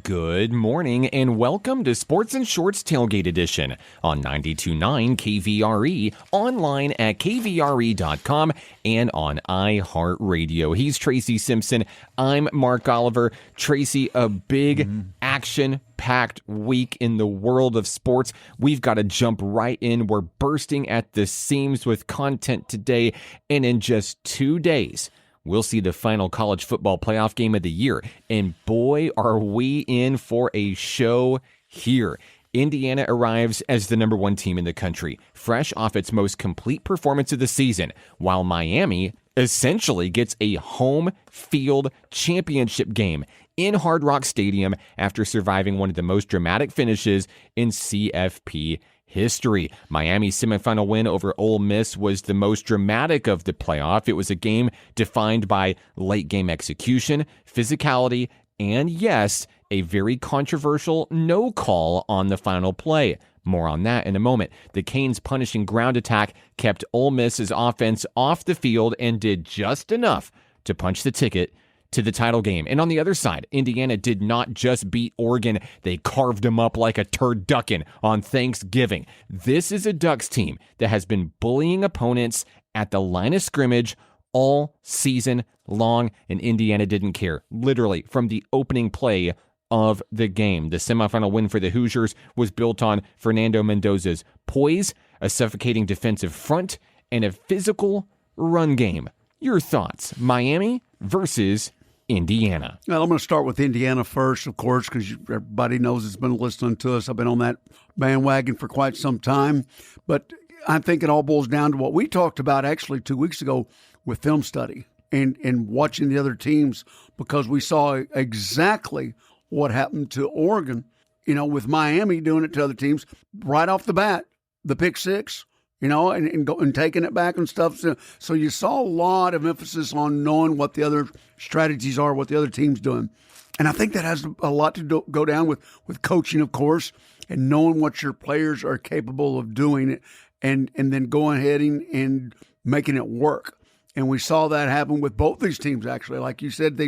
Good morning and welcome to Sports and Shorts Tailgate Edition on 92.9 KVRE, online at kvre.com, and on iHeartRadio. He's Tracy Simpson. I'm Mark Oliver. Tracy, a big action-packed week in the world of sports. We've got to jump right in. We're bursting at the seams with content today, and in just 2 days, we'll see the final college football playoff game of the year, and boy, are we in for a show here. Indiana arrives as the number one team in the country, fresh off its most complete performance of the season, while Miami essentially gets a home field championship game in Hard Rock Stadium after surviving one of the most dramatic finishes in CFP history. Miami's semifinal win over Ole Miss was the most dramatic of the playoff. It was a game defined by late game execution, physicality, and yes, a very controversial no call on the final play. More on that in a moment. The Canes' punishing ground attack kept Ole Miss's offense off the field and did just enough to punch the ticket to the title game. And on the other side, Indiana did not just beat Oregon, they carved them up like a turducken on Thanksgiving. This is a Ducks team that has been bullying opponents at the line of scrimmage all season long, and Indiana didn't care. Literally, from the opening play of the game. The semifinal win for the Hoosiers was built on Fernando Mendoza's poise, a suffocating defensive front, and a physical run game. Your thoughts, Miami versus Indiana? Well, I'm going to start with Indiana first, of course, because everybody knows it's been listening to us. I've been on that bandwagon for quite some time. But I think it all boils down to what we talked about actually 2 weeks ago with film study and watching the other teams, because we saw exactly what happened to Oregon, with Miami doing it to other teams right off the bat, the pick six. And taking it back and stuff. So you saw a lot of emphasis on knowing what the other strategies are, what the other team's doing. And I think that has a lot to go down with coaching, of course, and knowing what your players are capable of doing and then going ahead and making it work. And we saw that happen with both these teams, actually. Like you said,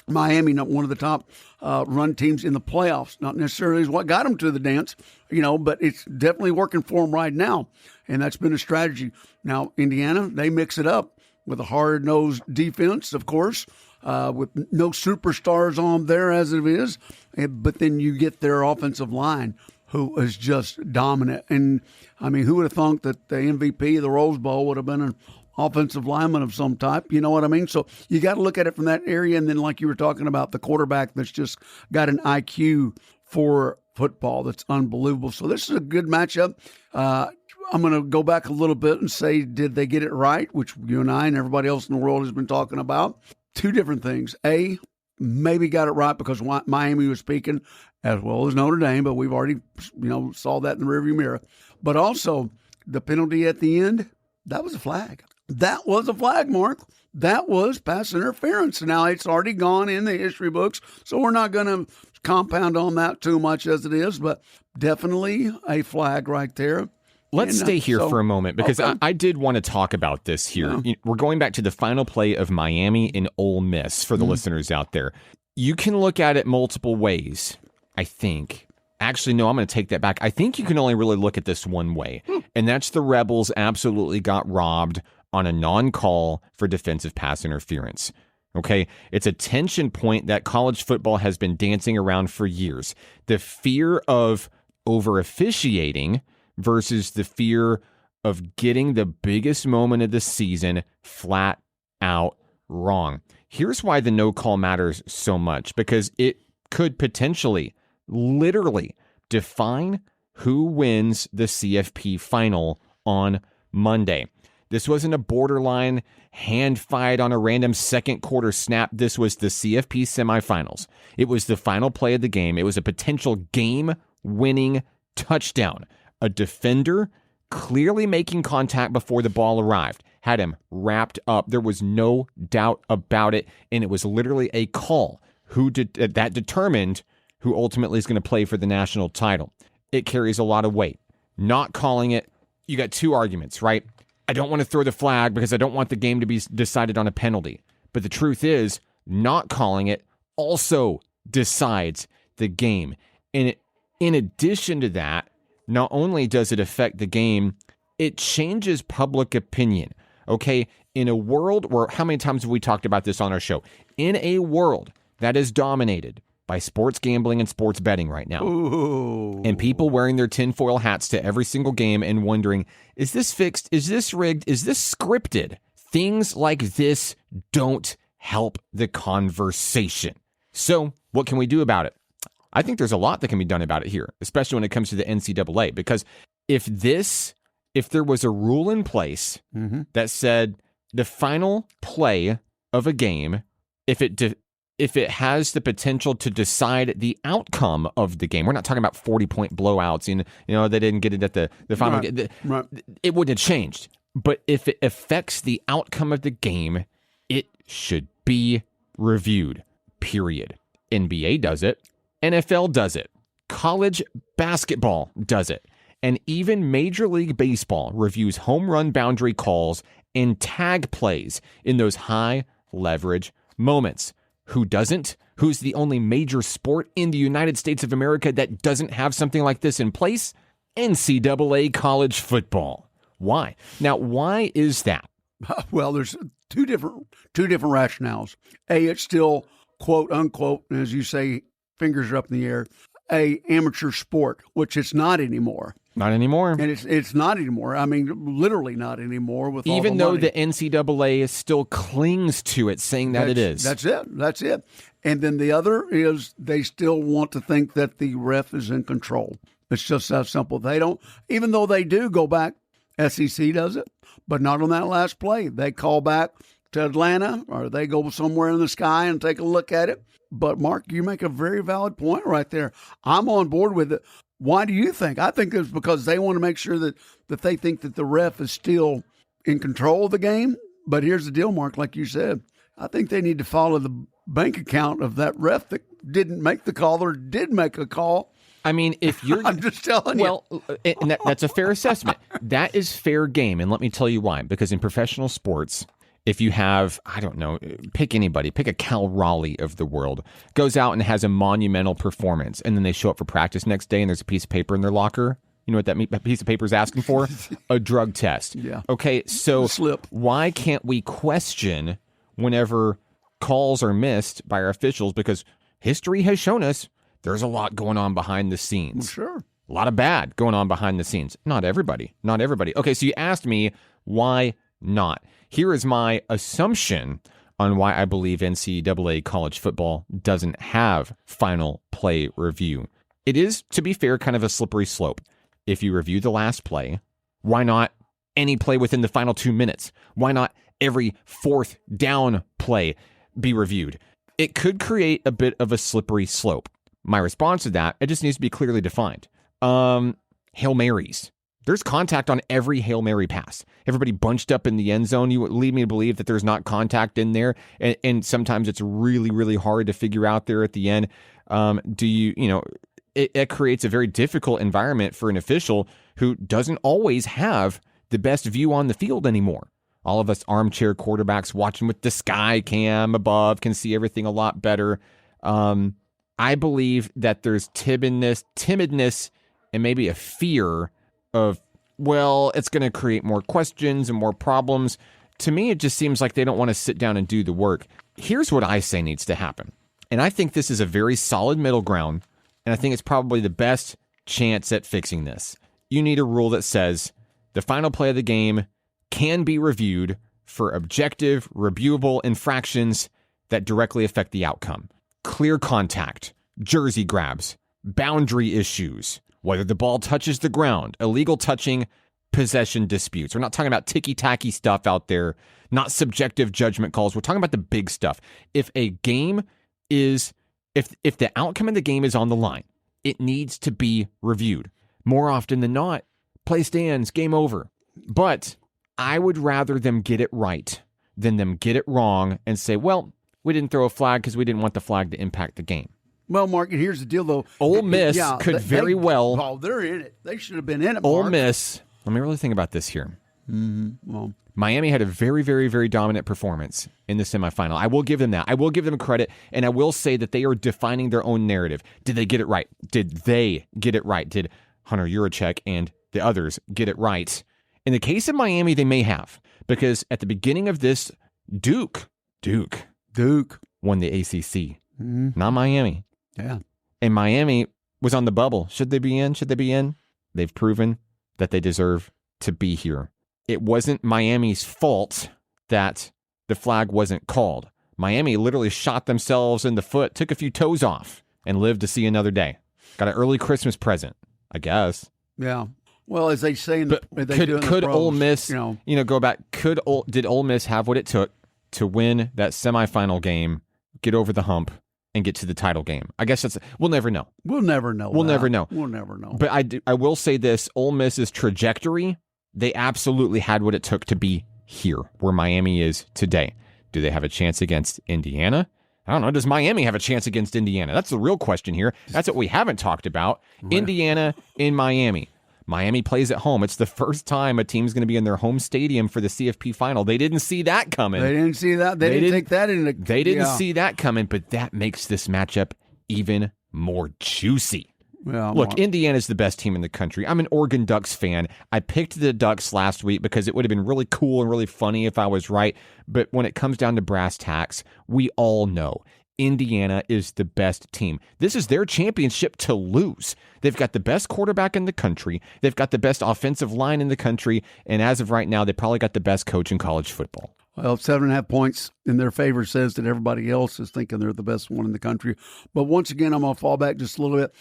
Miami, not one of the top run teams in the playoffs. Not necessarily is what got them to the dance, but it's definitely working for them right now. And that's been a strategy. Now, Indiana, they mix it up with a hard-nosed defense, of course, with no superstars on there as it is. But then you get their offensive line, who is just dominant. And, who would have thought that the MVP of the Rose Bowl would have been an offensive lineman of some type, you know what I mean? So you got to look at it from that area. And then like you were talking about, the quarterback that's just got an IQ for football that's unbelievable. So this is a good matchup. I'm going to go back a little bit and say, did they get it right? Which you and I and everybody else in the world has been talking about. Two different things. A, maybe got it right because Miami was speaking as well as Notre Dame, but we've already, saw that in the rearview mirror. But also the penalty at the end, that was a flag. That was a flag, Mark. That was pass interference. Now, it's already gone in the history books, so we're not going to compound on that too much as it is, but definitely a flag right there. Let's stay here for a moment, because okay. I did want to talk about this here. Yeah. We're going back to the final play of Miami and Ole Miss for the listeners out there. You can look at it multiple ways, I think. Actually, no, I'm going to take that back. I think you can only really look at this one way, and that's the Rebels absolutely got robbed on a non-call for defensive pass interference. Okay, it's a tension point that college football has been dancing around for years. The fear of over-officiating versus the fear of getting the biggest moment of the season flat out wrong. Here's why the no call matters so much, because it could potentially, literally, define who wins the CFP final on Monday. This wasn't a borderline hand fight on a random second quarter snap. This was the CFP semifinals. It was the final play of the game. It was a potential game-winning touchdown. A defender clearly making contact before the ball arrived, had him wrapped up. There was no doubt about it, and it was literally a call that determined who ultimately is going to play for the national title. It carries a lot of weight. Not calling it, you got two arguments, right? I don't want to throw the flag because I don't want the game to be decided on a penalty. But the truth is, not calling it also decides the game. And in addition to that, not only does it affect the game, it changes public opinion. Okay, in a world where, how many times have we talked about this on our show? In a world that is dominated by sports gambling and sports betting right now, Ooh. and people wearing their tinfoil hats to every single game and wondering, is this fixed? Is this rigged? Is this scripted? Things like this don't help the conversation. So what can we do about it? I think there's a lot that can be done about it here, especially when it comes to the NCAA, because if there was a rule in place that said the final play of a game, if it has the potential to decide the outcome of the game, we're not talking about 40-point blowouts, they didn't get it at the final game. Right. It wouldn't have changed. But if it affects the outcome of the game, it should be reviewed, period. NBA does it. NFL does it. College basketball does it. And even Major League Baseball reviews home run boundary calls and tag plays in those high leverage moments. Who doesn't? Who's the only major sport in the United States of America that doesn't have something like this in place? NCAA college football. Why? Now, why is that? Well, there's two different rationales. A, it's still, quote unquote, as you say, fingers are up in the air, a amateur sport, which it's not anymore. Not anymore. And it's not anymore. I mean, literally not anymore. With even though money. the NCAA still clings to it, saying that it is. That's it. And then the other is they still want to think that the ref is in control. It's just that simple. They don't, even though they do go back, SEC does it, but not on that last play. They call back to Atlanta, or they go somewhere in the sky and take a look at it. But, Mark, you make a very valid point right there. I'm on board with it. Why do you think? I think it's because they want to make sure that they think that the ref is still in control of the game. But here's the deal, Mark, like you said. I think they need to follow the bank account of that ref that didn't make the call or did make a call. I mean, if you're... I'm just telling you. Well, and that's a fair assessment. That is fair game, and let me tell you why. Because in professional sports... If you have, I don't know, pick anybody, pick a Cal Raleigh of the world, goes out and has a monumental performance, and then they show up for practice next day and there's a piece of paper in their locker. You know what that piece of paper is asking for? A drug test. Yeah. Okay, so slip. Why can't we question whenever calls are missed by our officials? Because history has shown us there's a lot going on behind the scenes. Well, sure. A lot of bad going on behind the scenes. Not everybody. Okay, so you asked me why not. Here is my assumption on why I believe NCAA college football doesn't have final play review. It is, to be fair, kind of a slippery slope. If you review the last play, why not any play within the final 2 minutes? Why not every fourth down play be reviewed? It could create a bit of a slippery slope. My response to that, it just needs to be clearly defined. Hail Marys. There's contact on every Hail Mary pass. Everybody bunched up in the end zone. You would lead me to believe that there's not contact in there. And sometimes it's really, really hard to figure out there at the end. It creates a very difficult environment for an official who doesn't always have the best view on the field anymore. All of us armchair quarterbacks watching with the sky cam above can see everything a lot better. I believe that there's timidness, and maybe a fear of, well, it's going to create more questions and more problems. To me, it just seems like they don't want to sit down and do the work. Here's what I say needs to happen. And I think this is a very solid middle ground, and I think it's probably the best chance at fixing this. You need a rule that says the final play of the game can be reviewed for objective, reviewable infractions that directly affect the outcome. Clear contact, jersey grabs, boundary issues, whether the ball touches the ground, illegal touching, possession disputes. We're not talking about ticky-tacky stuff out there, not subjective judgment calls. We're talking about the big stuff. If a game is, if the outcome of the game is on the line, it needs to be reviewed. More often than not, play stands, game over. But I would rather them get it right than them get it wrong and say, well, we didn't throw a flag because we didn't want the flag to impact the game. Well, Mark, and here's the deal, though. Ole Miss could very well. Oh, they're in it. They should have been in it, Mark. Ole Miss. Let me really think about this here. Mm-hmm. Well, Miami had a very, very, very dominant performance in the semifinal. I will give them that. I will give them credit, and I will say that they are defining their own narrative. Did they get it right? Did they get it right? Did Hunter Yurachek and the others get it right? In the case of Miami, they may have, because at the beginning of this, Duke won the ACC, not Miami. Yeah. And Miami was on the bubble. Should they be in? Should they be in? They've proven that they deserve to be here. It wasn't Miami's fault that the flag wasn't called. Miami literally shot themselves in the foot, took a few toes off, and lived to see another day. Got an early Christmas present, I guess. Yeah. Well, as they say, could Ole Miss, go back? Did Ole Miss have what it took to win that semifinal game, get over the hump, and get to the title game? I guess we'll never know. We'll never know. We'll never know. But I will say this: Ole Miss's trajectory, they absolutely had what it took to be here, where Miami is today. Do they have a chance against Indiana? I don't know. Does Miami have a chance against Indiana? That's the real question here. That's what we haven't talked about. Right. Indiana in Miami. Miami plays at home. It's the first time a team's going to be in their home stadium for the CFP final. They didn't see that coming. They didn't see that. They didn't take that into. They didn't see that coming, but that makes this matchup even more juicy. Well, look, Indiana's the best team in the country. I'm an Oregon Ducks fan. I picked the Ducks last week because it would have been really cool and really funny if I was right. But when it comes down to brass tacks, we all know Indiana is the best team. This is their championship to lose. They've got the best quarterback in the country. They've got the best offensive line in the country. And as of right now, they probably got the best coach in college football. Well, 7.5 points in their favor says that everybody else is thinking they're the best one in the country. But once again, I'm going to fall back just a little bit.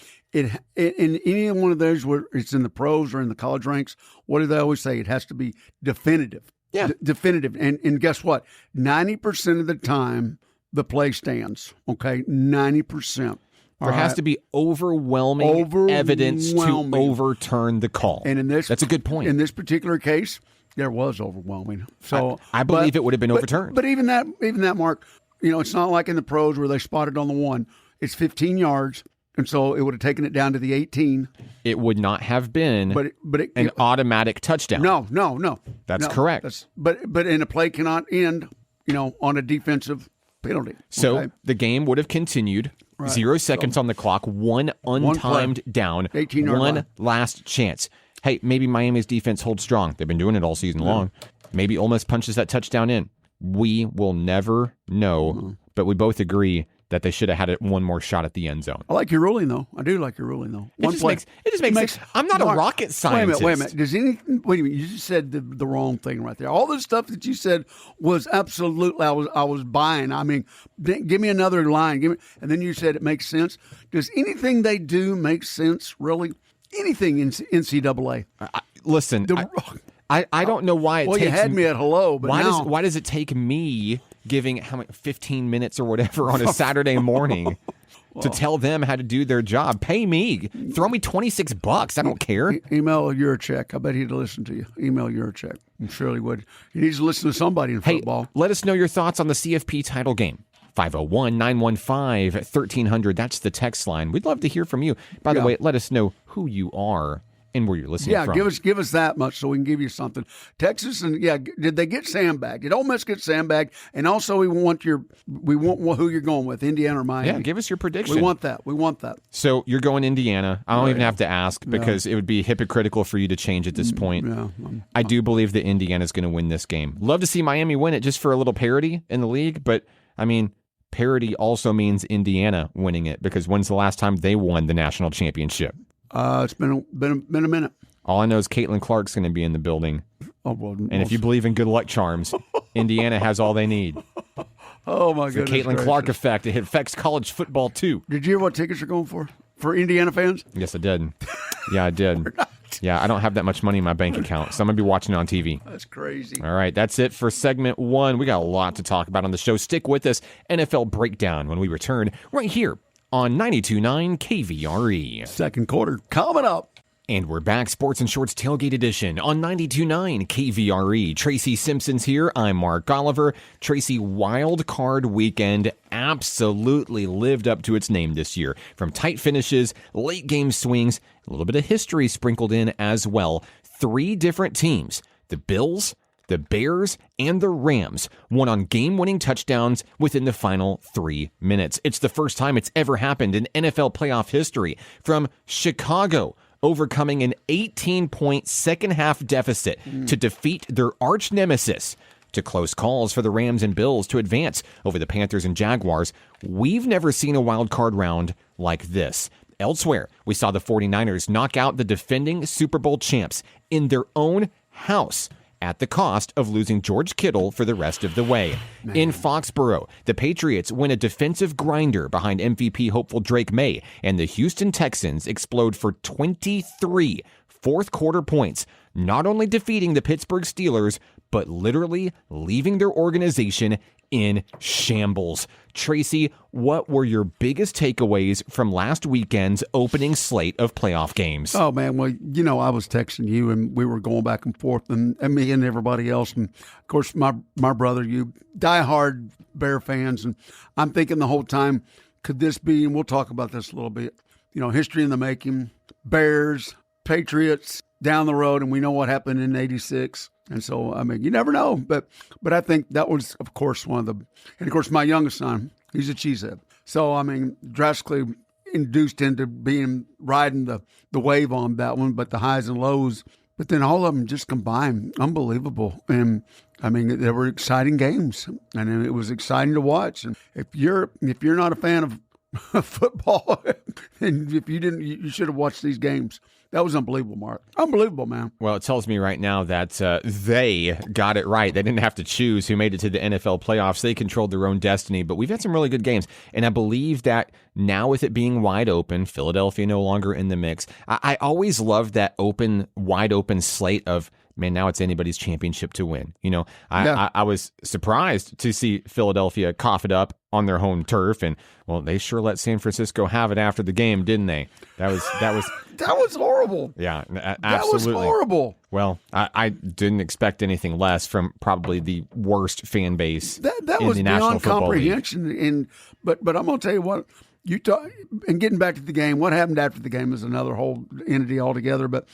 In any one of those, where it's in the pros or in the college ranks, what do they always say? It has to be definitive. Yeah. Definitive. And guess what? 90% of the time, the play stands. Okay? 90%. There has to be overwhelming evidence to overturn the call. And that's a good point. In this particular case, there was overwhelming. So I believe it would have been overturned. But even that, Mark, it's not like in the pros where they spotted on the one. It's 15 yards, and so it would have taken it down to the 18. It would not have been an automatic touchdown. No. That's correct. But in a play cannot end, on a defensive penalty. So the game would have continued. Right. 0 seconds on the clock, one untimed down, 18-yard one line. last chance. Hey, maybe Miami's defense holds strong. They've been doing it all season long. Maybe Ole Miss punches that touchdown in. We will never know, but we both agree that they should have had one more shot at the end zone. I like your ruling, though. I do like your ruling, though. It just makes sense. I'm not a rocket scientist. Wait a minute. Wait a minute. You just said the wrong thing right there. All the stuff that you said was absolutely, I was buying. I mean, give me another line. And then you said it makes sense. Does anything they do make sense, really? Anything in NCAA? Listen, I don't know why it takes... Well, you had me at hello, but why does it take me giving 15 minutes or whatever on a Saturday morning to tell them how to do their job? Pay me. Throw me $26. I don't care. Email Yurachek. I bet he'd listen to you. Email Yurachek. I'm sure he would. He needs to listen to somebody in football. Hey, let us know your thoughts on the CFP title game. 501-915-1300. That's the text line. We'd love to hear from you. By the way, let us know who you are and where you're listening from. Yeah, give us that much so we can give you something. Texas, and did they get sandbagged? Did Ole Miss get sandbagged? And also, we want who you're going with, Indiana or Miami. Yeah, give us your prediction. We want that. So you're going Indiana. I don't even have to ask because it would be hypocritical for you to change at this point. Yeah, I do believe that Indiana's going to win this game. Love to see Miami win it just for a little parity in the league, but I mean, parity also means Indiana winning it because when's the last time they won the national championship? It's been a minute. All I know is Caitlin Clark's going to be in the building. Oh, well, and if you believe in good luck charms, Indiana has all they need. Oh, my goodness. The Caitlin Clark effect. It affects college football, too. Did you hear what tickets are going for Indiana fans? Yes, I did. Yeah, I did. Yeah, I don't have that much money in my bank account, so I'm going to be watching it on TV. That's crazy. All right, that's it for segment 1. We got a lot to talk about on the show. Stick with us. NFL Breakdown when we return right here on 92.9 KVRE. Second quarter coming up. And we're back, Sports and Shorts Tailgate Edition on 92.9 KVRE. Tracy Simpson's here. I'm Mark Oliver. Tracy, Wild Card Weekend absolutely lived up to its name this year. From tight finishes, late game swings, a little bit of history sprinkled in as well. 3 different teams, the Bills, The Bears and the Rams won on game-winning touchdowns within the final 3 minutes. It's the first time it's ever happened in NFL playoff history. From Chicago overcoming an 18-point second-half deficit to defeat their arch nemesis, to close calls for the Rams and Bills to advance over the Panthers and Jaguars, we've never seen a wild card round like this. Elsewhere, we saw the 49ers knock out the defending Super Bowl champs in their own house at the cost of losing George Kittle for the rest of the way. In Foxborough, the Patriots win a defensive grinder behind MVP hopeful Drake May, and the Houston Texans explode for 23 fourth-quarter points, not only defeating the Pittsburgh Steelers, but literally leaving their organization in shambles. Tracy, what were your biggest takeaways from last weekend's opening slate of playoff games? Oh, man, well, I was texting you, and we were going back and forth, and me and everybody else. And, of course, my brother, you diehard Bear fans, and I'm thinking the whole time, could this be, and we'll talk about this a little bit, history in the making, Bears, Patriots down the road, and we know what happened in '86. And so, you never know. But I think that was, of course, and of course, my youngest son, he's a cheesehead. So, drastically induced into riding the wave on that one, but the highs and lows. But then all of them just combined, unbelievable. And, there were exciting games, and it was exciting to watch. And if you're not a fan of football, and if you didn't, you should have watched these games. That was unbelievable, Mark. Unbelievable, man. Well, it tells me right now that they got it right. They didn't have to choose who made it to the NFL playoffs. They controlled their own destiny. But we've had some really good games. And I believe that now with it being wide open, Philadelphia no longer in the mix. I always loved that wide open slate of, man, now it's anybody's championship to win. I was surprised to see Philadelphia cough it up on their home turf, and well, they sure let San Francisco have it after the game, didn't they? That was that was horrible. Yeah, absolutely. That was horrible. Well, I didn't expect anything less from probably the worst fan base that in was the National beyond Football League. comprehension. But I'm going to tell you what. And getting back to the game, what happened after the game is another whole entity altogether. But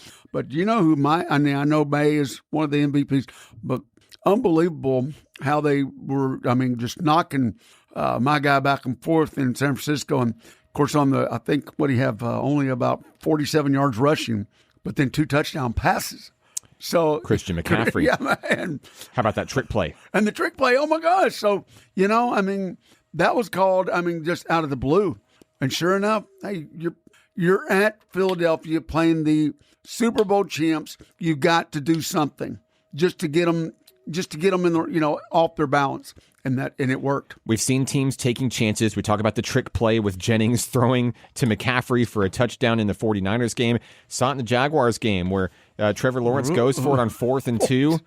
you know who I know May is one of the MVPs, but unbelievable how they were. Just knocking my guy back and forth in San Francisco, and of course I think what he have only about 47 yards rushing, but then 2 touchdown passes. So Christian McCaffrey, yeah, man. How about that trick play? And the trick play, oh my gosh! So that was called, just out of the blue. And sure enough, hey, you're at Philadelphia playing the Super Bowl champs. You got to do something just to get them in the, off their balance. And it worked. We've seen teams taking chances. We talk about the trick play with Jennings throwing to McCaffrey for a touchdown in the 49ers game. Saw it in the Jaguars game where Trevor Lawrence goes for it on 4th and 2.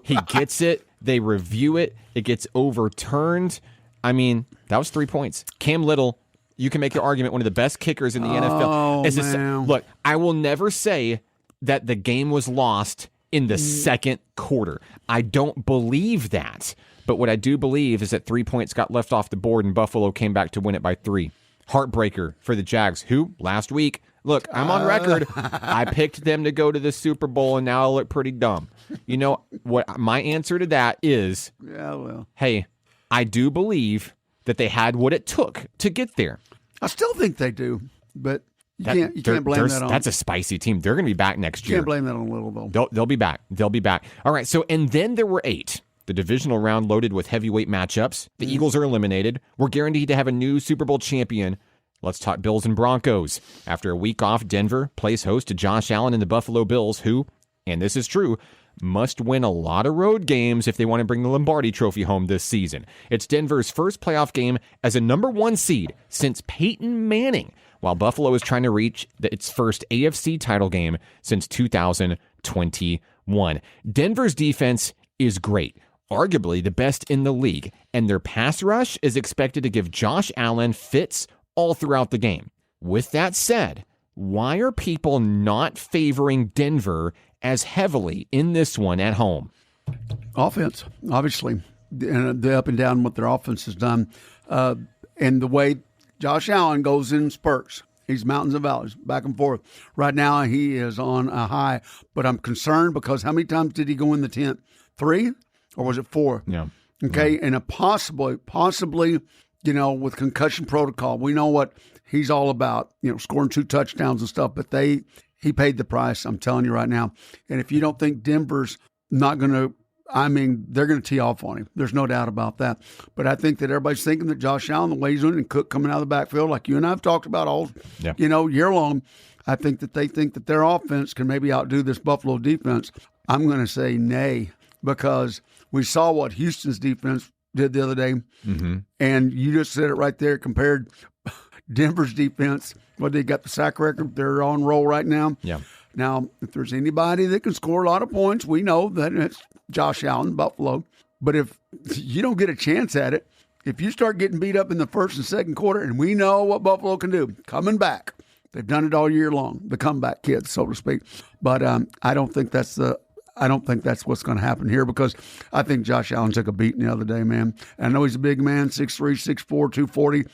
He gets it. They review it. It gets overturned. That was 3 points. Cam Little, you can make your argument, one of the best kickers in the NFL. Man. Look, I will never say that the game was lost in the second quarter. I don't believe that. But what I do believe is that 3 points got left off the board and Buffalo came back to win it by 3. Heartbreaker for the Jags, who last week, look, I'm on record. I picked them to go to the Super Bowl, and now I look pretty dumb. You know what? My answer to that is, hey, I do believe that they had what it took to get there. I still think they do, but you can't blame that on. That's a spicy team. They're going to be back next year. You can't blame that on Little, though. They'll be back. They'll be back. All right, so, and then there were 8. The divisional round loaded with heavyweight matchups. The Eagles are eliminated. We're guaranteed to have a new Super Bowl champion. Let's talk Bills and Broncos. After a week off, Denver plays host to Josh Allen and the Buffalo Bills, who, and this is true, must win a lot of road games if they want to bring the Lombardi Trophy home this season. It's Denver's first playoff game as a number 1 seed since Peyton Manning, while Buffalo is trying to reach its first AFC title game since 2021. Denver's defense is great, arguably the best in the league, and their pass rush is expected to give Josh Allen fits all throughout the game. With that said, why are people not favoring Denver as heavily in this one at home? Offense, obviously, and the up and down what their offense has done, and the way Josh Allen goes in spurts. He's mountains and valleys, back and forth. Right now, he is on a high, but I'm concerned because how many times did he go in the tent? 3? or was it 4? Yeah. Okay, and possibly, with concussion protocol, we know what he's all about, scoring 2 touchdowns and stuff, but he paid the price, I'm telling you right now. And if you don't think Denver's not going to, they're going to tee off on him. There's no doubt about that. But I think that everybody's thinking that Josh Allen, the way he's doing, and Cook coming out of the backfield, like you and I have talked about all, year long, I think that they think that their offense can maybe outdo this Buffalo defense. I'm going to say nay, because we saw what Houston's defense did the other day, and you just said it right there, compared Denver's defense. Well, they got the sack record. They're on roll right now. Yeah. Now, if there's anybody that can score a lot of points, we know that it's Josh Allen, Buffalo. But if you don't get a chance at it, if you start getting beat up in the first and second quarter, and we know what Buffalo can do, coming back. They've done it all year long, the comeback kids, so to speak. But I don't think that's what's going to happen here, because I think Josh Allen took a beating the other day, man. And I know he's a big man, 6'3", 6'4", 240.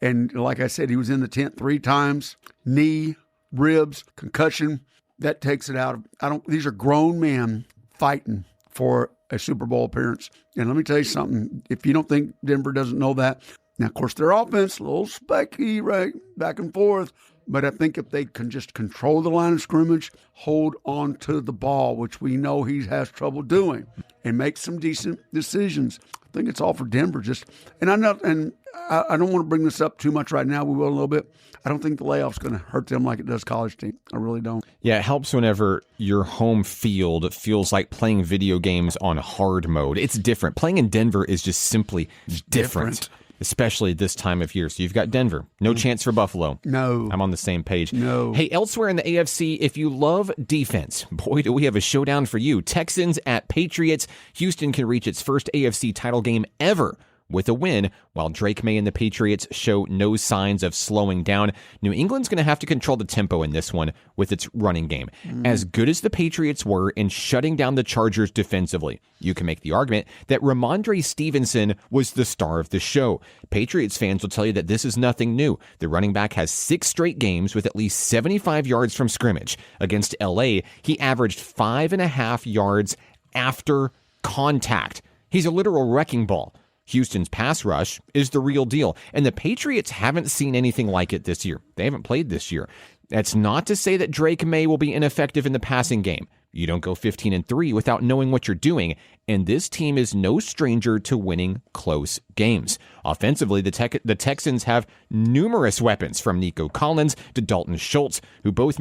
And like I said, he was in the tent 3 times. Knee, ribs, concussion. That takes it out. These are grown men fighting for a Super Bowl appearance. And let me tell you something. If you don't think Denver doesn't know that, now, of course, their offense, a little specky, right, back and forth. But I think if they can just control the line of scrimmage, hold on to the ball, which we know he has trouble doing, and make some decent decisions, I think it's all for Denver. I don't want to bring this up too much right now. We will a little bit. I don't think the layoff's going to hurt them like it does college team. I really don't. Yeah, it helps whenever your home field feels like playing video games on hard mode. It's different. Playing in Denver is just simply different. Especially this time of year. So you've got Denver. No chance for Buffalo. No. I'm on the same page. No. Hey, elsewhere in the AFC, if you love defense, boy, do we have a showdown for you. Texans at Patriots. Houston can reach its first AFC title game ever with a win, while Drake May and the Patriots show no signs of slowing down. New England's going to have to control the tempo in this one with its running game. As good as the Patriots were in shutting down the Chargers defensively, you can make the argument that Ramondre Stevenson was the star of the show. Patriots fans will tell you that this is nothing new. The running back has 6 straight games with at least 75 yards from scrimmage. Against LA, he averaged 5.5 yards after contact. He's a literal wrecking ball. Houston's pass rush is the real deal, and the Patriots haven't seen anything like it this year. They haven't played this year. That's not to say that Drake May will be ineffective in the passing game. You don't go 15-3 without knowing what you're doing, and this team is no stranger to winning close games. Offensively, the Texans have numerous weapons, from Nico Collins to Dalton Schultz, who both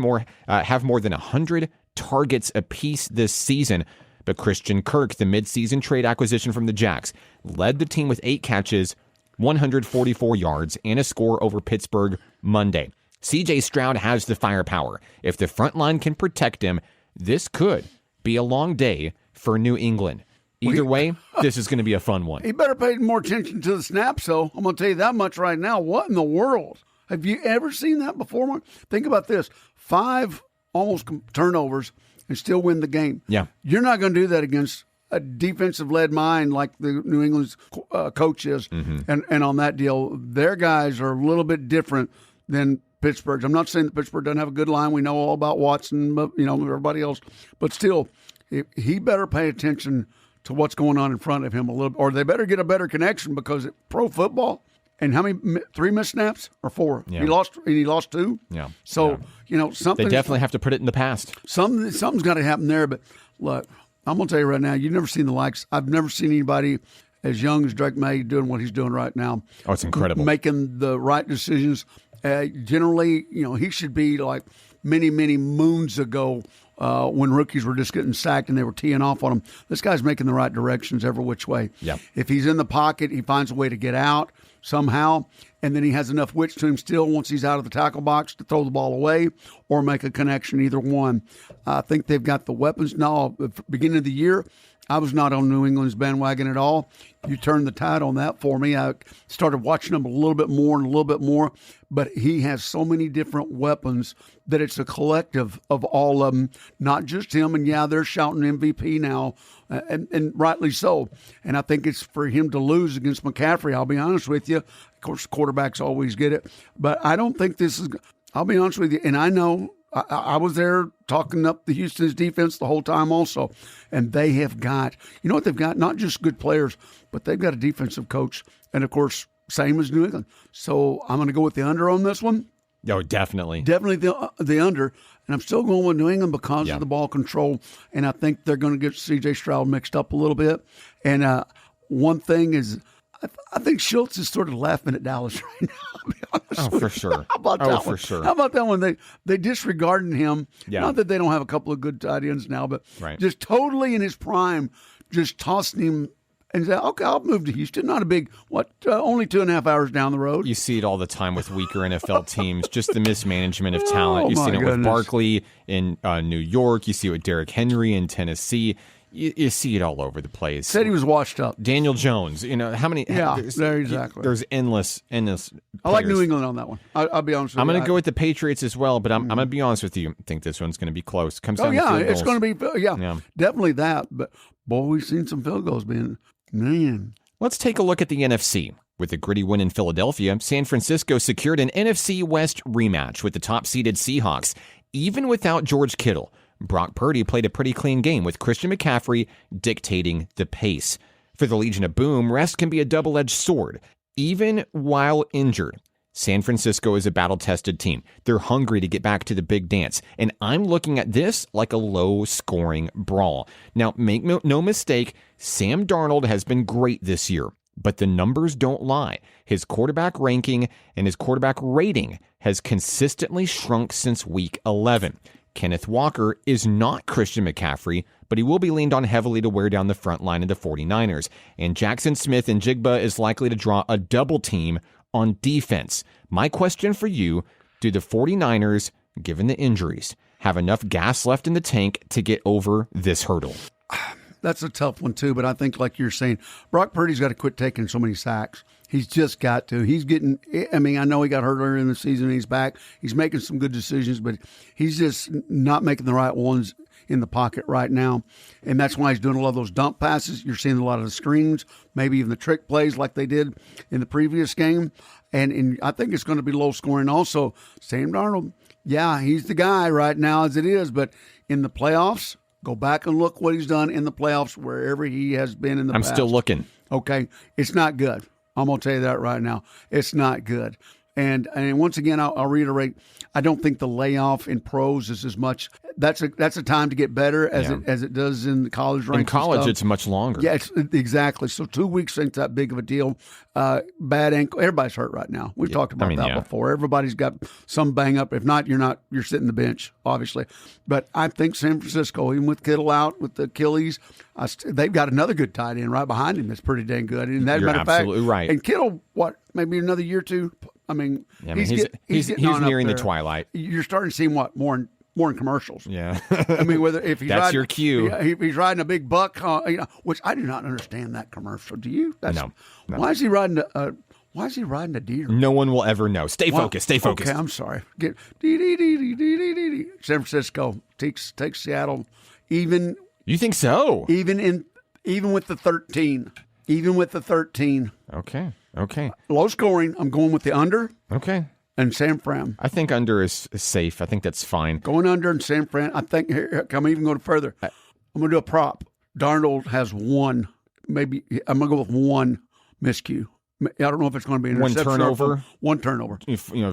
have more than 100 targets apiece this season. But Christian Kirk, the midseason trade acquisition from the Jacks, led the team with 8 catches, 144 yards, and a score over Pittsburgh Monday. C.J. Stroud has the firepower. If the front line can protect him, this could be a long day for New England. Either way, this is going to be a fun one. He better pay more attention to the snaps, though. I'm going to tell you that much right now. What in the world? Have you ever seen that before, Mark? Think about this. 5 almost turnovers and still win the game. Yeah. You're not going to do that against a defensive-led mind like the New England's coach is. And on that deal, their guys are a little bit different than Pittsburgh's. I'm not saying that Pittsburgh doesn't have a good line. We know all about Watson, but, everybody else. But still, he better pay attention to what's going on in front of him a little, or they better get a better connection, because pro football, and how many 3 missed snaps or 4? Yeah. He lost 2. Yeah. So something. They definitely have to put it in the past. Something's got to happen there. But look, I'm gonna tell you right now, you've never seen the likes. I've never seen anybody as young as Drake May doing what he's doing right now. Oh, it's incredible. Making the right decisions. Generally, he should be like many, many moons ago. When rookies were just getting sacked and they were teeing off on him. This guy's making the right directions every which way. Yeah. If he's in the pocket, he finds a way to get out somehow, and then he has enough wits to him still once he's out of the tackle box to throw the ball away or make a connection, either one. I think they've got the weapons. Now, at the beginning of the year, I was not on New England's bandwagon at all. You turned the tide on that for me. I started watching him a little bit more, but he has so many different weapons that it's a collective of all of them, not just him. And yeah, they're shouting MVP now, and rightly so. And I think it's for him to lose against McCaffrey. I'll be honest with you. Of course, quarterbacks always get it, but I don't think this is. I'll be honest with you, and I know I was there talking up the Houston's defense the whole time also. And they have got, you know what they've got? Not just good players, but they've got a defensive coach. And, of course, same as New England. So I'm going to go with the under on this one. Oh, definitely. Definitely the under. And I'm still going with New England because of the ball control. And I think they're going to get C.J. Stroud mixed up a little bit. And one thing is, I think Schultz is sort of laughing at Dallas right now. I'll be honest for sure. How about that one? For sure. How about that one? They disregarding him. Yeah. Not that they don't have a couple of good tight ends now, but just totally in his prime, just tossing him and say, okay, I'll move to Houston. Not a big, only 2.5 hours down the road. You see it all the time with weaker NFL teams, just the mismanagement of talent. You've seen it with Barkley in New York. You see it with Derrick Henry in Tennessee. You see it all over the place. Said he was washed up. Daniel Jones, how many? Yeah, exactly. There's endless. I like New England on that one. I'll be honest with you. I'm going to go with the Patriots as well, but I'm going to be honest with you. I think this one's going to be close. Comes down to field it's goals. going to be, definitely that. But, boy, we've seen some field goals being, man. Let's take a look at the NFC. With a gritty win in Philadelphia, San Francisco secured an NFC West rematch with the top-seeded Seahawks, even without George Kittle. Brock Purdy played a pretty clean game with Christian McCaffrey dictating the pace. For the Legion of Boom, rest can be a double-edged sword. Even while injured, San Francisco is a battle-tested team. They're hungry to get back to the big dance, and I'm looking at this like a low-scoring brawl. Now, make no mistake, Sam Darnold has been great this year, but the numbers don't lie. His quarterback ranking and his quarterback rating has consistently shrunk since Week 11. Kenneth Walker is not Christian McCaffrey, but he will be leaned on heavily to wear down the front line of the 49ers. And Jackson Smith and Jigba is likely to draw a double team on defense. My question for you, do the 49ers, given the injuries, have enough gas left in the tank to get over this hurdle? That's a tough one, too. But I think, like you're saying, Brock Purdy's got to quit taking so many sacks. He's just got to. He's getting, I know he got hurt earlier in the season and he's back. He's making some good decisions, but he's just not making the right ones in the pocket right now. And that's why he's doing a lot of those dump passes. You're seeing a lot of the screens, maybe even the trick plays like they did in the previous game. And I think it's going to be low scoring also. Sam Darnold, yeah, he's the guy right now as it is, but in the playoffs, go back and look what he's done in the playoffs wherever he has been in the past. I'm still looking. Okay, it's not good. I'm going to tell you that right now. It's not good. And once again, I'll reiterate, I don't think the layoff in pros is as much. That's a time to get better as it does in the college ranks. In college, it's much longer. Yeah, exactly. So 2 weeks ain't that big of a deal. Bad ankle. Everybody's hurt right now. We've talked about that before. Everybody's got some bang up. If not, you're sitting the bench, obviously. But I think San Francisco, even with Kittle out with the Achilles, they've got another good tight end right behind him that's pretty dang good. And that You're matter of fact, absolutely right. And Kittle, maybe another year or two. He's nearing the twilight. You're starting to see him more in commercials. Yeah. Whether if he's that's your cue. He's riding a big buck, which I do not understand that commercial. Do you? No. Why is he riding a deer? No one will ever know. Stay focused. Stay focused. Okay, I'm sorry. San Francisco takes Seattle. Even you think so? Even with the 13. Even with the 13. Okay. Low scoring. I'm going with the under. Okay. And San Fran. I think under is safe. I think that's fine. Going under in San Fran. I think, I'm even going further. I'm going to do a prop. Darnold has one. Maybe I'm going to go with one miscue. I don't know if it's going to be an interception. One turnover.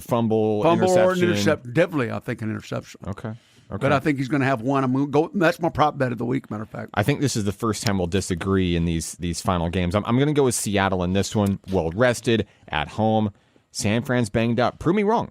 Fumble or interception. an interception. Definitely, I think an interception. Okay. But I think he's going to have one. I'm going to go. That's my prop bet of the week, matter of fact. I think this is the first time we'll disagree in these final games. I'm going to go with Seattle in this one. Well rested, at home. San Fran's banged up. Prove me wrong.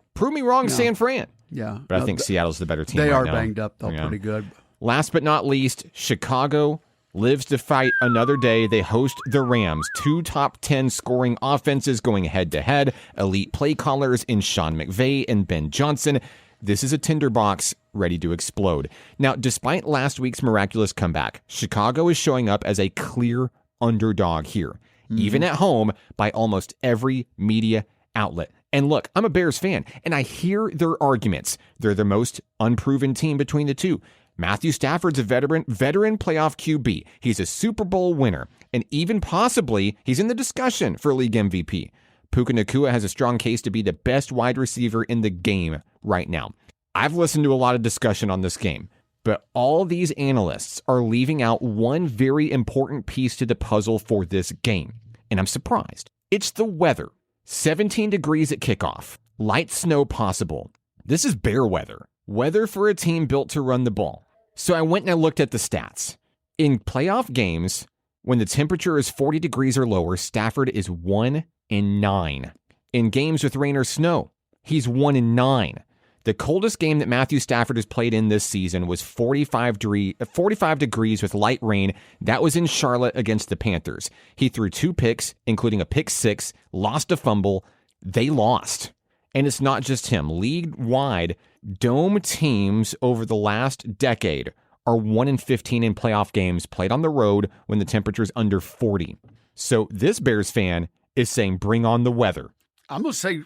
San Fran. Yeah. But I think Seattle's the better team They right are now. banged up, though, pretty good. Last but not least, Chicago lives to fight another day. They host the Rams. 2 top 10 scoring offenses going head-to-head. Elite play callers in Sean McVay and Ben Johnson. This is a tinderbox ready to explode. Now, despite last week's miraculous comeback, Chicago is showing up as a clear underdog here, even at home by almost every media outlet. And look, I'm a Bears fan, and I hear their arguments. They're the most unproven team between the two. Matthew Stafford's a veteran playoff QB. He's a Super Bowl winner, and even possibly he's in the discussion for league MVP. Puka Nacua has a strong case to be the best wide receiver in the game right now. I've listened to a lot of discussion on this game, but all these analysts are leaving out one very important piece to the puzzle for this game, and I'm surprised. It's the weather. 17 degrees at kickoff. Light snow possible. This is bear weather. Weather for a team built to run the ball. So I went and I looked at the stats. In playoff games, when the temperature is 40 degrees or lower, Stafford is 1-9. In games with rain or snow, he's 1-9. The coldest game that Matthew Stafford has played in this season was 45 degrees with light rain. That was in Charlotte against the Panthers. He threw 2 picks, including a pick 6, lost a fumble. They lost. And it's not just him. League-wide, dome teams over the last decade are 1-15 in playoff games played on the road when the temperature's under 40. So this Bears fan is saying, bring on the weather. I'm going to say,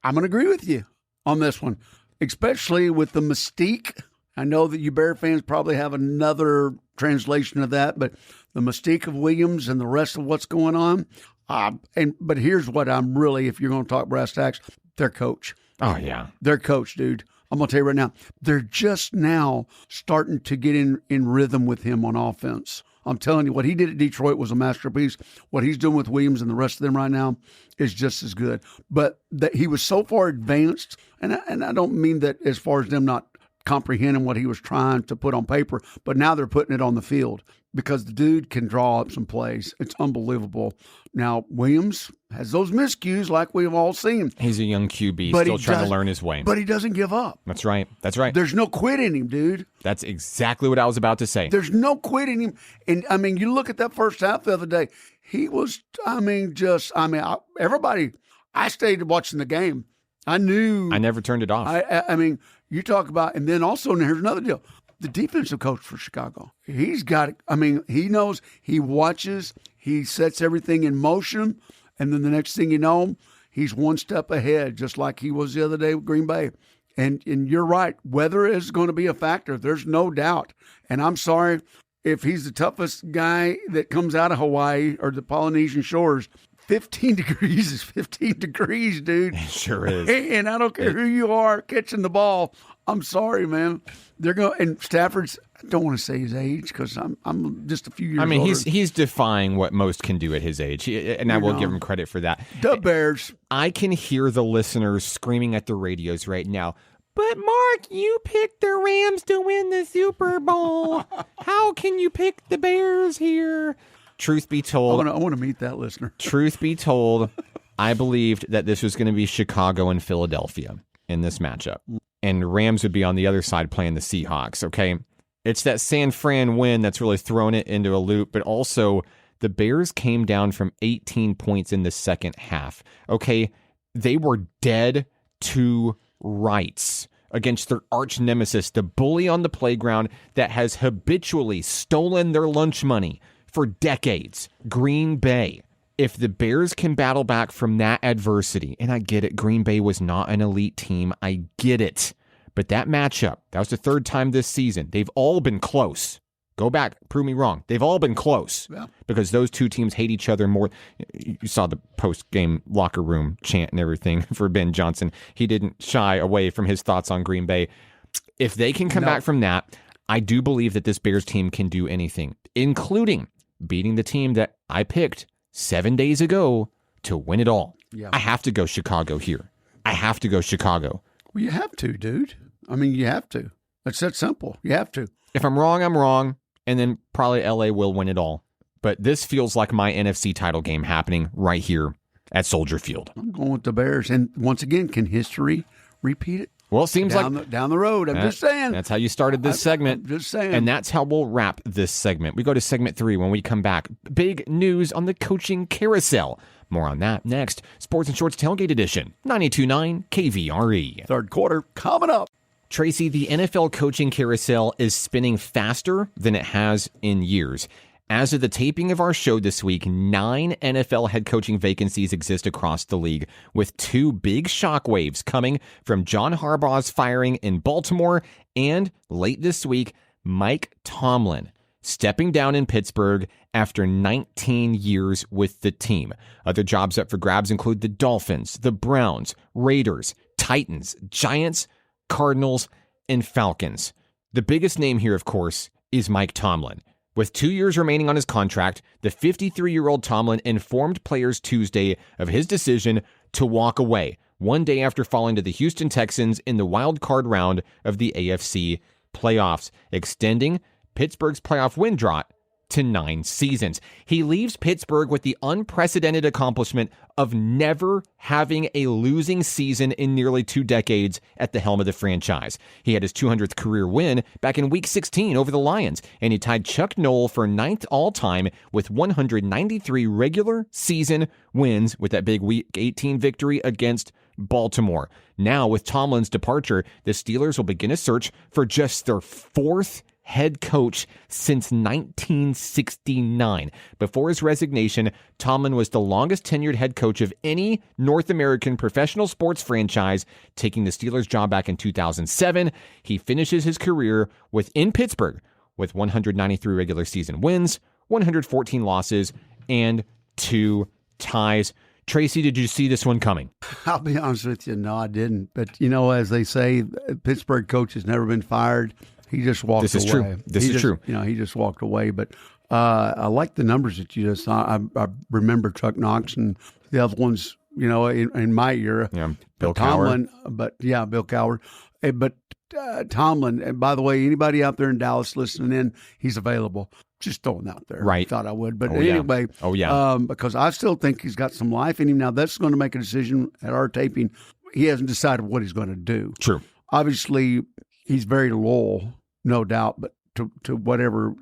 I'm going to agree with you on this one, especially with the mystique. I know that you Bear fans probably have another translation of that, but the mystique of Williams and the rest of what's going on. But here's what I'm really, if you're going to talk brass tacks, their coach. Oh, yeah. Their coach, dude. I'm going to tell you right now, they're just now starting to get in rhythm with him on offense. I'm telling you, what he did at Detroit was a masterpiece. What he's doing with Williams and the rest of them right now is just as good. But that he was so far advanced, and I don't mean that as far as them not comprehending what he was trying to put on paper, but now they're putting it on the field because the dude can draw up some plays. It's unbelievable. Now, Williams has those miscues like we've all seen. He's a young QB, still trying to learn his way. But he doesn't give up. That's right. That's right. There's no quit in him, dude. That's exactly what I was about to say. There's no quit in him. And, I mean, you look at that first half the other day. He was, everybody, I stayed watching the game. I knew. I never turned it off. I mean, you talk about, and then also, and here's another deal. The defensive coach for Chicago, he's got it. I mean, he knows, he watches, he sets everything in motion, and then the next thing you know, he's one step ahead, just like he was the other day with Green Bay. And you're right, weather is going to be a factor. There's no doubt. And I'm sorry if he's the toughest guy that comes out of Hawaii or the Polynesian shores. 15 degrees is 15 degrees, dude. It sure is. And I don't care who you are catching the ball. I'm sorry, man. They're going, and Stafford's, I don't want to say his age because I'm just a few years older. He's defying what most can do at his age, and I will give him credit for that. The Bears. I can hear the listeners screaming at the radios right now. But Mark, you picked the Rams to win the Super Bowl. How can you pick the Bears here? Truth be told, I want to meet that listener. Truth be told, I believed that this was going to be Chicago and Philadelphia in this matchup. And Rams would be on the other side playing the Seahawks, okay? It's that San Fran win that's really thrown it into a loop, but also the Bears came down from 18 points in the second half, okay? They were dead to rights against their arch nemesis, the bully on the playground that has habitually stolen their lunch money for decades, Green Bay. If the Bears can battle back from that adversity, and I get it, Green Bay was not an elite team, I get it. But that matchup, that was the third time this season. They've all been close. Go back, prove me wrong. They've all been close because those two teams hate each other more. You saw the post-game locker room chant and everything for Ben Johnson. He didn't shy away from his thoughts on Green Bay. If they can come back from that, I do believe that this Bears team can do anything, including beating the team that I picked 7 days ago to win it all. Yeah. I have to go Chicago here. I have to go Chicago. Well, you have to, dude. I mean, you have to. It's that simple. You have to. If I'm wrong, I'm wrong. And then probably LA will win it all. But this feels like my NFC title game happening right here at Soldier Field. I'm going with the Bears. And once again, can history repeat it? Well, it seems down the road. I'm just saying. That's how you started this segment. I'm just saying. And that's how we'll wrap this segment. We go to segment 3 when we come back. Big news on the coaching carousel. More on that next. Sports and Shorts Tailgate Edition, 92.9 KVRE. Third quarter coming up. Tracy, the NFL coaching carousel is spinning faster than it has in years. As of the taping of our show this week, 9 NFL head coaching vacancies exist across the league, with 2 big shockwaves coming from John Harbaugh's firing in Baltimore and, late this week, Mike Tomlin stepping down in Pittsburgh after 19 years with the team. Other jobs up for grabs include the Dolphins, the Browns, Raiders, Titans, Giants, Cardinals, and Falcons. The biggest name here, of course, is Mike Tomlin. With 2 years remaining on his contract, the 53-year-old Tomlin informed players Tuesday of his decision to walk away, one day after falling to the Houston Texans in the wild card round of the AFC playoffs, extending Pittsburgh's playoff win drought to 9 seasons. He leaves Pittsburgh with the unprecedented accomplishment of never having a losing season in nearly 2 decades at the helm of the franchise. He had his 200th career win back in Week 16 over the Lions, and he tied Chuck Noll for 9th all-time with 193 regular season wins with that big Week 18 victory against Baltimore. Now, with Tomlin's departure, the Steelers will begin a search for just their 4th head coach since 1969. Before his resignation, Tomlin was the longest tenured head coach of any North American professional sports franchise, taking the Steelers' job back in 2007. He finishes his career in Pittsburgh with 193 regular season wins, 114 losses, and 2 ties. Tracy, did you see this one coming? I'll be honest with you, no, I didn't. But, as they say, Pittsburgh coach has never been fired. He just walked away. This is true. This is true. He just walked away. But I like the numbers that you just saw. I remember Chuck Knox and the other ones, in my era. Yeah, Bill Tomlin. Cowher. But, yeah, Bill Cowher. But Tomlin, and by the way, anybody out there in Dallas listening in, he's available. Just throwing out there. Right. Thought I would. But anyway. Oh, yeah. Because I still think he's got some life in him. Now, that's going to make a decision at our taping. He hasn't decided what he's going to do. True. Obviously, he's very loyal, no doubt, but to whatever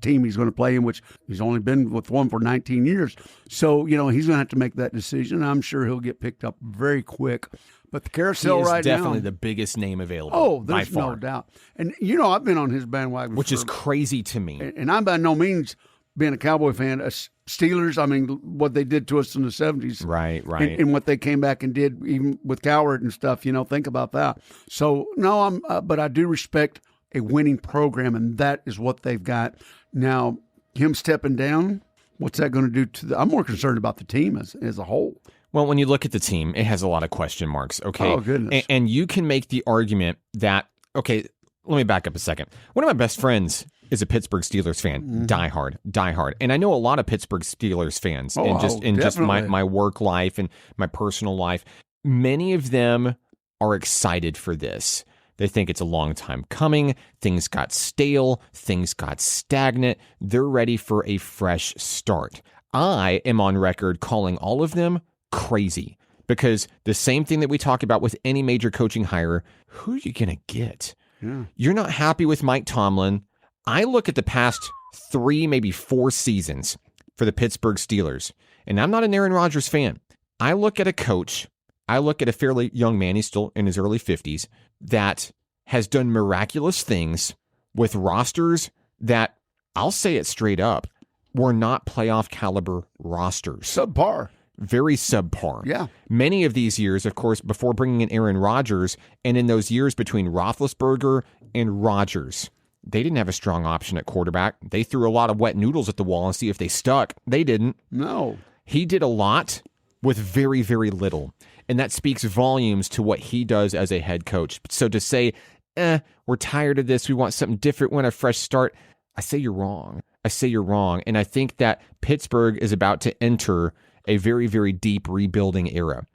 team he's going to play in, which he's only been with one for 19 years. So he's going to have to make that decision. I'm sure he'll get picked up very quick. But the carousel right now, definitely the biggest name available. Oh, there's by far. no doubt. And I've been on his bandwagon, which is crazy to me. And I'm by no means being a Cowboy fan. Steelers, I mean, what they did to us in the 70s. Right. And what they came back and did, even with Coward and stuff, think about that. So, no, but I do respect a winning program, and that is what they've got. Now, him stepping down, what's that going to do I'm more concerned about the team as a whole. Well, when you look at the team, it has a lot of question marks, okay? Oh, goodness. And you can make the argument that, okay, let me back up a second. One of my best friends is a Pittsburgh Steelers fan, diehard. And I know a lot of Pittsburgh Steelers fans in just my work life and my personal life. Many of them are excited for this. They think it's a long time coming. Things got stale. Things got stagnant. They're ready for a fresh start. I am on record calling all of them crazy because the same thing that we talk about with any major coaching hire, who are you going to get? Yeah. You're not happy with Mike Tomlin. I look at the past 3, maybe 4 seasons for the Pittsburgh Steelers, and I'm not an Aaron Rodgers fan. I look at a coach, I look at a fairly young man, he's still in his early 50s, that has done miraculous things with rosters that, I'll say it straight up, were not playoff caliber rosters. Subpar. Very subpar. Yeah. Many of these years, of course, before bringing in Aaron Rodgers, and in those years between Roethlisberger and Rodgers, they didn't have a strong option at quarterback. They threw a lot of wet noodles at the wall and see if they stuck. They didn't. No. He did a lot with very, very little. And that speaks volumes to what he does as a head coach. So to say, we're tired of this, we want something different, we want a fresh start, I say you're wrong. And I think that Pittsburgh is about to enter a very, very deep rebuilding era.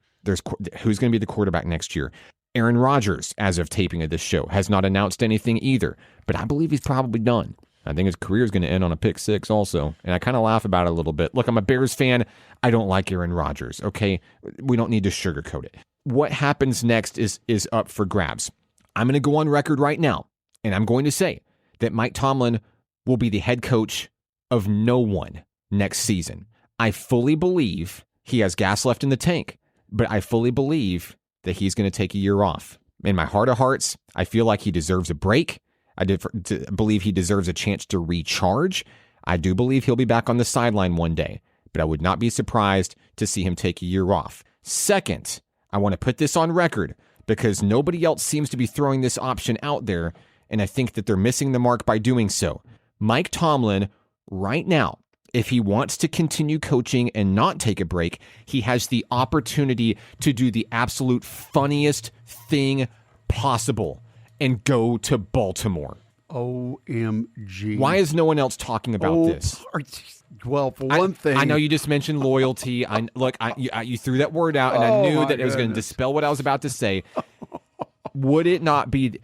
Who's going to be the quarterback next year? Aaron Rodgers, as of taping of this show, has not announced anything either, but I believe he's probably done. I think his career is going to end on a pick 6 also, and I kind of laugh about it a little bit. Look, I'm a Bears fan. I don't like Aaron Rodgers, okay? We don't need to sugarcoat it. What happens next is up for grabs. I'm going to go on record right now, and I'm going to say that Mike Tomlin will be the head coach of no one next season. I fully believe he has gas left in the tank, but I fully believe that he's going to take a year off. In my heart of hearts, I feel like he deserves a break. I believe he deserves a chance to recharge. I do believe he'll be back on the sideline one day, but I would not be surprised to see him take a year off. Second, I want to put this on record because nobody else seems to be throwing this option out there, and I think that they're missing the mark by doing so. Mike Tomlin, right now, if he wants to continue coaching and not take a break, he has the opportunity to do the absolute funniest thing possible. and go to Baltimore? OMG. Why is no one else talking about this? Well, for one thing. I know you just mentioned loyalty. You threw that word out, and I knew that it was going to dispel what I was about to say. Would it not be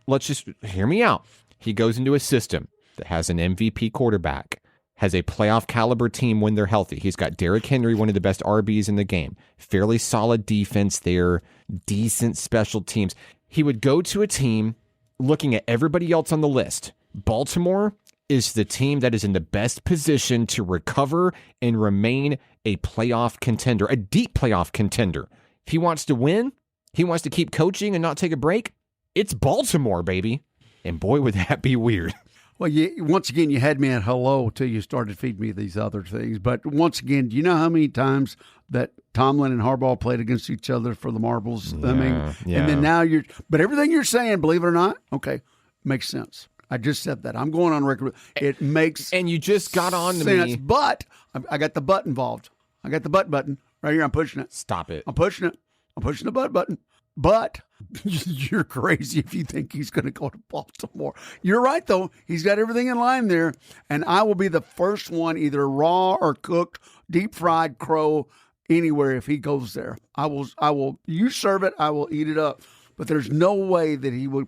let's just hear me out. He goes into a system that has an MVP quarterback, has a playoff caliber team when they're healthy. He's got Derrick Henry, one of the best RBs in the game. Fairly solid defense there, decent special teams. He would go to a team looking at everybody else on the list. Baltimore is the team that is in the best position to recover and remain a playoff contender, a deep playoff contender. If he wants to win, he wants to keep coaching and not take a break, it's Baltimore, baby. And boy, would that be weird. Well, once again, you had me at hello till you started feeding me these other things. But once again, do you know how many times that Tomlin and Harbaugh played against each other for the marbles? Yeah. And then now but everything you're saying, believe it or not, okay, makes sense. I just said that. I'm going on record. It makes And you just got on to sense. me. But I got the butt involved. I got the butt button right here. I'm pushing it. Stop it. I'm pushing it. I'm pushing the butt button. But you're crazy if you think he's going to go to Baltimore. You're right, though. He's got everything in line there. And I will be the first one, either raw or cooked, deep fried crow, anywhere if he goes there. I will. You serve it, I will eat it up. But there's no way that he would.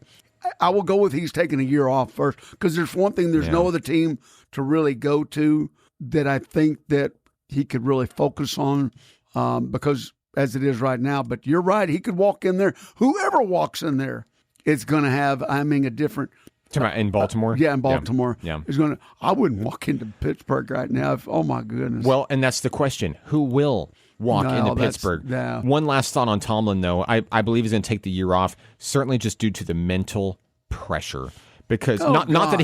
I will go with he's taking a year off first. Because there's one thing, there's no other team to really go to that I think that he could really focus on because as it is right now. But you're right. He could walk in there. Whoever walks in there is going to have, a different. In Baltimore? Yeah, in Baltimore. Yeah. Is going to. I wouldn't walk into Pittsburgh right now. Oh, my goodness. Well, and that's the question. Who will walk into Pittsburgh? Yeah. One last thought on Tomlin, though. I believe he's going to take the year off, certainly just due to the mental pressure. Because not that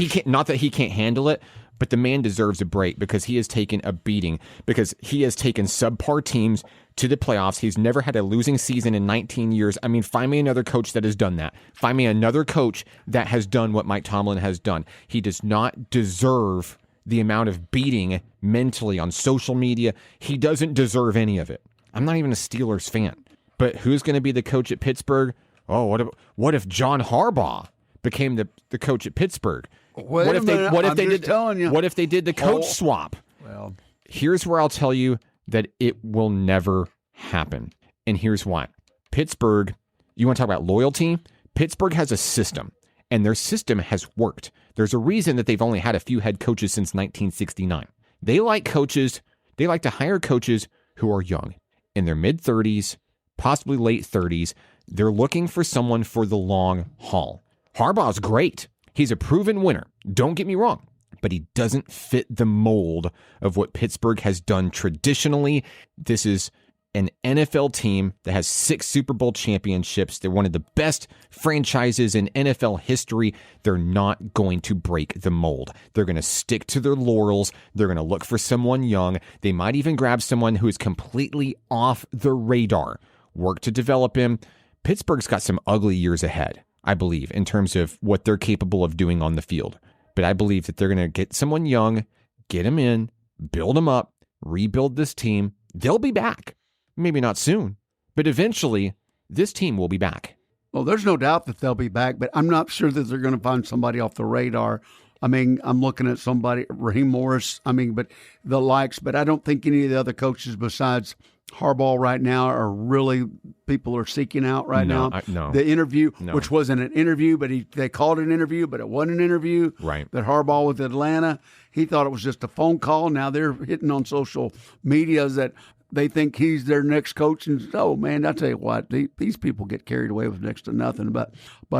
he can't handle it, but the man deserves a break because he has taken a beating, because he has taken subpar teams to the playoffs. He's never had a losing season in 19 years. I mean, find me another coach that has done that. Find me another coach that has done what Mike Tomlin has done. He does not deserve the amount of beating mentally on social media. He doesn't deserve any of it. I'm not even a Steelers fan. But who's going to be the coach at Pittsburgh? Oh, what if John Harbaugh became the coach at Pittsburgh? What if they did the coach swap? Well, here's where I'll tell you that it will never happen. And here's why. Pittsburgh, you want to talk about loyalty? Pittsburgh has a system, and their system has worked. There's a reason that they've only had a few head coaches since 1969. They like to hire coaches who are young, in their mid-30s, possibly late 30s. They're looking for someone for the long haul. Harbaugh's great. He's a proven winner. Don't get me wrong. But he doesn't fit the mold of what Pittsburgh has done traditionally. This is an NFL team that has 6 Super Bowl championships. They're one of the best franchises in NFL history. They're not going to break the mold. They're going to stick to their laurels. They're going to look for someone young. They might even grab someone who is completely off the radar, work to develop him. Pittsburgh's got some ugly years ahead, I believe, in terms of what they're capable of doing on the field. But I believe that they're going to get someone young, get him in, build him up, rebuild this team. They'll be back. Maybe not soon, but eventually this team will be back. Well, there's no doubt that they'll be back, but I'm not sure that they're going to find somebody off the radar. I mean, I'm looking at somebody, Raheem Morris, but the likes, but I don't think any of the other coaches besides Harbaugh right now are really people are seeking out right now. No. The interview, which wasn't an interview, but they called it an interview, but it wasn't an interview. Right. That Harbaugh with Atlanta, he thought it was just a phone call. Now they're hitting on social media that they think he's their next coach. And oh man, I tell you what, these people get carried away with next to nothing. But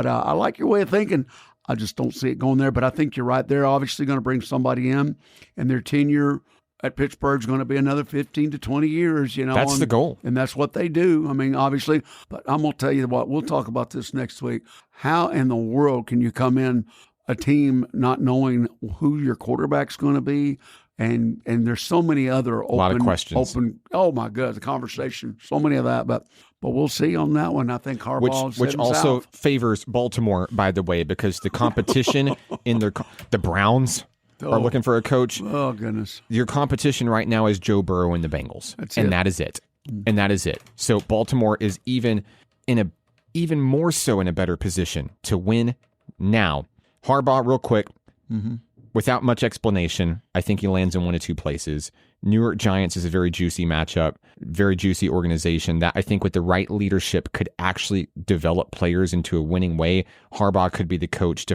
I like your way of thinking. I just don't see it going there. But I think you're right. They're obviously going to bring somebody in, and their tenure at Pittsburgh is going to be another 15 to 20 years, That's the goal. And that's what they do. I mean, obviously, but I'm going to tell you what, we'll talk about this next week. How in the world can you come in a team not knowing who your quarterback's going to be? And there's so many other open, a lot of questions. Oh my God, the conversation, so many of that. But we'll see on that one. I think Harbaugh, which also favors Baltimore, by the way, because the competition in the Browns are looking for a coach. Oh, goodness. Your competition right now is Joe Burrow and the Bengals. That is it. And that is it. So Baltimore is even in even more so in a better position to win now. Harbaugh, real quick, without much explanation, I think he lands in one of two places. New York Giants is a very juicy matchup, very juicy organization that I think with the right leadership could actually develop players into a winning way. Harbaugh could be the coach.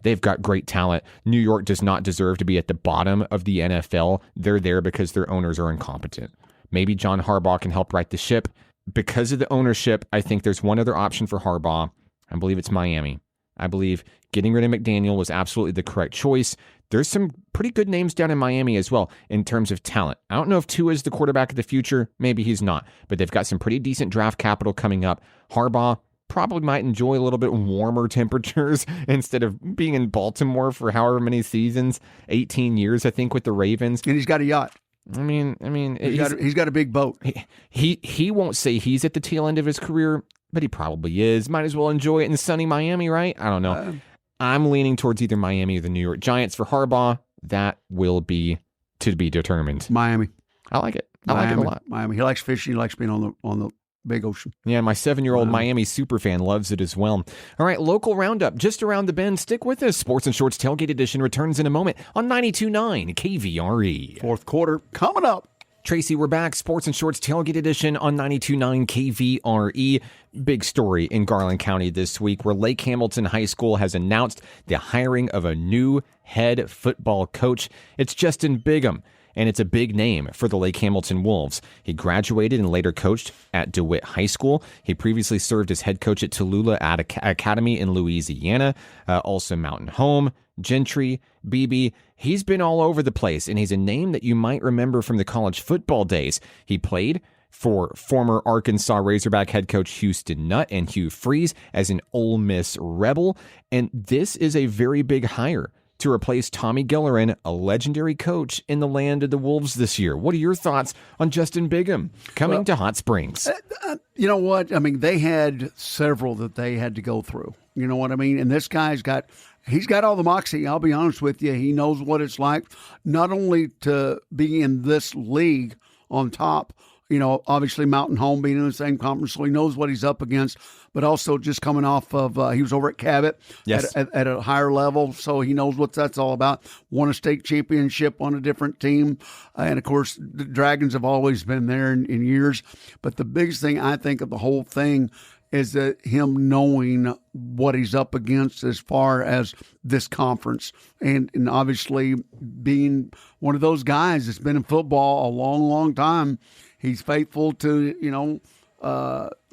They've got great talent. New York does not deserve to be at the bottom of the NFL. They're there because their owners are incompetent. Maybe John Harbaugh can help right the ship. Because of the ownership, I think there's one other option for Harbaugh. I believe it's Miami. I believe getting rid of McDaniel was absolutely the correct choice. There's some pretty good names down in Miami as well in terms of talent. I don't know if Tua is the quarterback of the future. Maybe he's not. But they've got some pretty decent draft capital coming up. Harbaugh probably might enjoy a little bit warmer temperatures instead of being in Baltimore for however many seasons, 18 years, I think, with the Ravens. And he's got a yacht. I mean, he's got a big boat. He won't say he's at the tail end of his career, but he probably is. Might as well enjoy it in sunny Miami, right? I don't know. I'm leaning towards either Miami or the New York Giants for Harbaugh. That will be to be determined. Miami. I like it. I like it a lot. Miami. He likes fishing. He likes being on the big ocean. Yeah, my 7-year-old Miami superfan loves it as well. All right, local roundup just around the bend. Stick with us. Sports and Shorts Tailgate Edition returns in a moment on 92.9 KVRE. Fourth quarter coming up. Tracy, we're back. Sports and Shorts Tailgate Edition on 92.9 KVRE. Big story in Garland County this week where Lake Hamilton High School has announced the hiring of a new head football coach. It's Justin Bigham, and it's a big name for the Lake Hamilton Wolves. He graduated and later coached at DeWitt High School. He previously served as head coach at Tallulah Academy in Louisiana, also Mountain Home, Gentry, Beebe. He's been all over the place, and he's a name that you might remember from the college football days. He played for former Arkansas Razorback head coach Houston Nutt and Hugh Freeze as an Ole Miss Rebel, and this is a very big hire to replace Tommy Gillerin, a legendary coach in the land of the Wolves this year. What are your thoughts on Justin Bigham coming to Hot Springs? You know what? I mean, they had several that they had to go through. You know what I mean? And this guy's got all the moxie. I'll be honest with you. He knows what it's like not only to be in this league on top, you know, obviously Mountain Home being in the same conference, so he knows what he's up against, but also just coming off of, he was over at Cabot at a higher level, so he knows what that's all about. Won a state championship on a different team, and of course, the Dragons have always been there in years, but the biggest thing I think of the whole thing is that him knowing what he's up against as far as this conference, and obviously being one of those guys that's been in football a long, long time. He's faithful to, you know,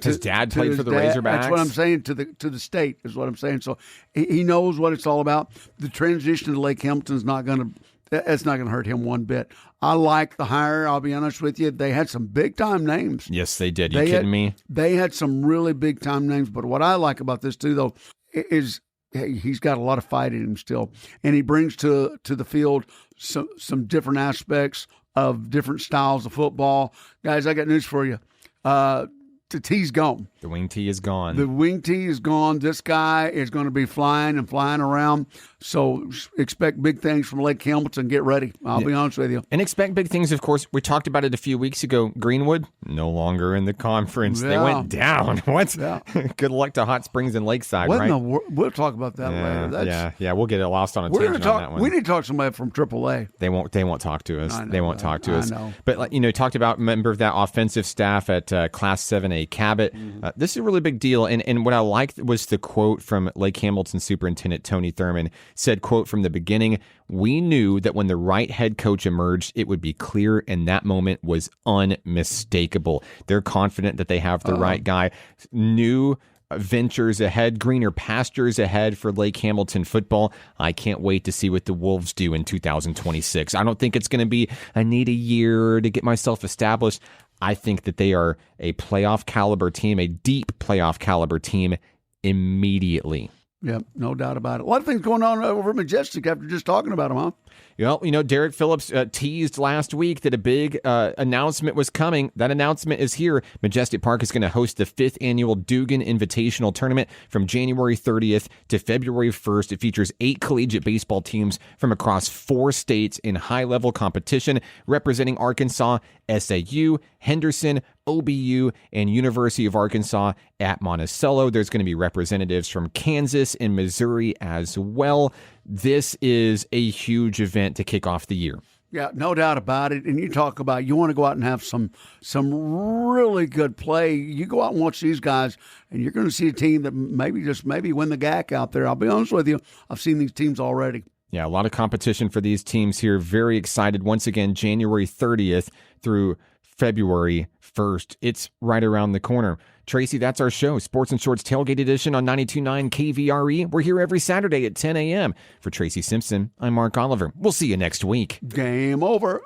his dad played for the Razorbacks. That's what I'm saying, to the state is what I'm saying. So he knows what it's all about. The transition to Lake Hamilton's not going to hurt him one bit. I like the hire. I'll be honest with you. They had some big time names. Yes, they did. You kidding me? They had some really big time names. But what I like about this too, though, is he's got a lot of fight in him still, and he brings to the field some different aspects of different styles of football. Guys, I got news for you. The tee's gone. The wing tee is gone. The wing tee is gone. This guy is going to be flying around. So expect big things from Lake Hamilton. Get ready. I'll be honest with you. And expect big things, of course. We talked about it a few weeks ago. Greenwood, no longer in the conference. Yeah. They went down. What? Yeah. Good luck to Hot Springs and Lakeside, right? We'll talk about that later. Yeah. We'll get it lost on a tangent on that one. We need to talk to somebody from AAA. They won't talk to us. They won't talk to us. I know. But, talked about a member of that offensive staff at Class 7A Cabot. Mm-hmm. This is a really big deal. And what I liked was the quote from Lake Hamilton Superintendent Tony Thurman. Said, quote, from the beginning, we knew that when the right head coach emerged, it would be clear, and that moment was unmistakable. They're confident that they have the right guy. New ventures ahead, greener pastures ahead for Lake Hamilton football. I can't wait to see what the Wolves do in 2026. I don't think it's going to be, I need a year to get myself established. I think that they are a playoff caliber team, a deep playoff caliber team immediately. Yeah, no doubt about it. A lot of things going on over at Majestic after just talking about them, huh? Well, Derek Phillips teased last week that a big announcement was coming. That announcement is here. Majestic Park is going to host the 5th annual Dugan Invitational Tournament from January 30th to February 1st. It features 8 collegiate baseball teams from across 4 states in high-level competition representing Arkansas, SAU, Henderson, OBU, and University of Arkansas at Monticello. There's going to be representatives from Kansas and Missouri as well. This is a huge event to kick off the year. Yeah, no doubt about it. And you talk about you want to go out and have some really good play. You go out and watch these guys, and you're going to see a team that maybe win the GAC out there. I'll be honest with you, I've seen these teams already. Yeah, a lot of competition for these teams here. Very excited. Once again, January 30th through February 1st. It's right around the corner. Tracy, that's our show. Sports and Shorts Tailgate Edition on 92.9 KVRE. We're here every Saturday at 10 a.m. For Tracy Simpson, I'm Mark Oliver. We'll see you next week. Game over.